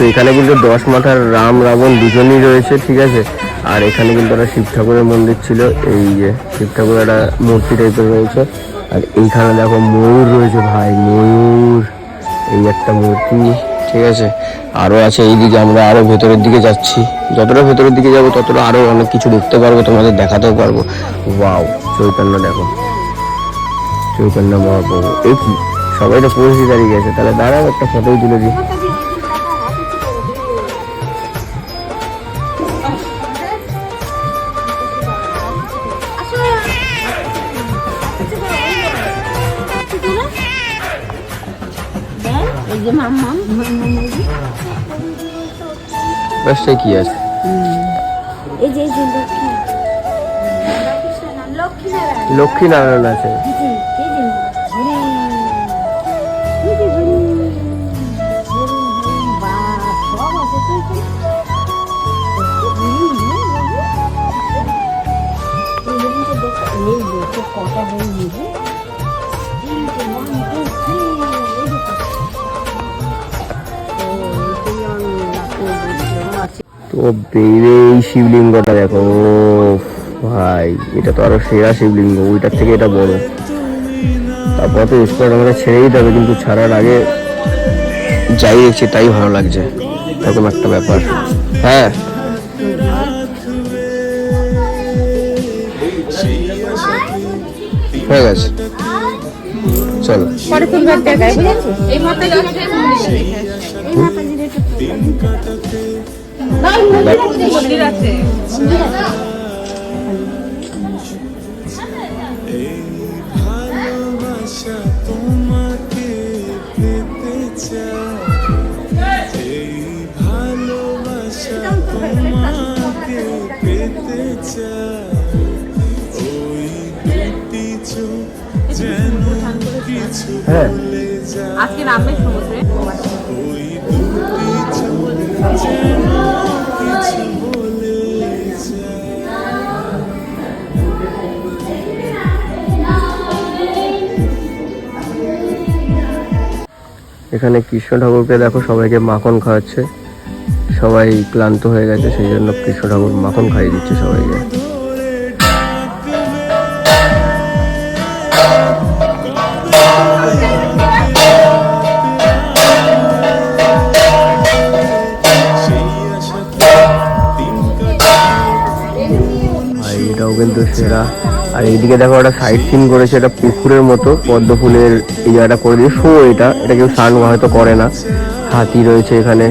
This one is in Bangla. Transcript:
তো এখানে কিন্তু 10 মাথার রাম রাবণ দুজনই রয়েছে, ঠিক আছে। আর এখানে কিন্তু একটা শিব ঠাকুরের মন্দির ছিল, এই যে শিব ঠাকুরের একটা মূর্তি টাইপের রয়েছে। আর এইখানে দেখো ময়ূর রয়েছে ভাই, ময়ূর, এই একটা মূর্তি, ঠিক আছে। আরও আছে এইদিকে, আমরা আরও ভেতরের দিকে যাচ্ছি, যতটা ভেতরের দিকে যাবো ততটা আরও অনেক কিছু দেখতে পারবো, তোমাদের দেখাতেও পারবো। ওয়াও, চৈতন্য দেখো, চৈতন্য মহাপ্রভু। এই কি সবাই তো পৌঁছে দাঁড়িয়ে গেছে, তাহলে দাঁড়াও একটা ফটোই তুলে দিই। বেশটাই কি আছে, এই যে লক্ষ্মী নারায়ণ আছে। কটা হয়ে যাবে। তো বেরে এই শিবলিঙ্গটা দেখো ভাই, এটা তো আরো সেরা শিবলিঙ্গ, ওইটার থেকে এটা বড়। তারপর তো স্পট আমাকে ছেড়েই দেবে, কিন্তু ছাড়ার আগে যাই দেখছি তাই ভালো লাগছে, এরকম একটা ব্যাপার। হ্যাঁ, হয়ে গেছে, চলো। মন্দির আছে। হ্যাঁ, আজকে নামবে সমুদ্রে। এখানে কৃষ্ণ ঠাকুরকে দেখো, সবাইকে মাখন খাওয়াচ্ছে, সবাই ক্লান্ত হয়ে গেছে, সেই জন্য কৃষ্ণ ঠাকুর মাখন খাইয়ে দিচ্ছে সবাইকে। এটাও কিন্তু সেরা। আর এইদিকে দেখো একটা সাইড সিন করেছে, এটা পুকুরের মতো, পদ্ম ফুলের এই জায়গাটা করে দিয়ে শো, এটা কেউ স্নান হয়তো করে না। হাতি রয়েছে এখানে।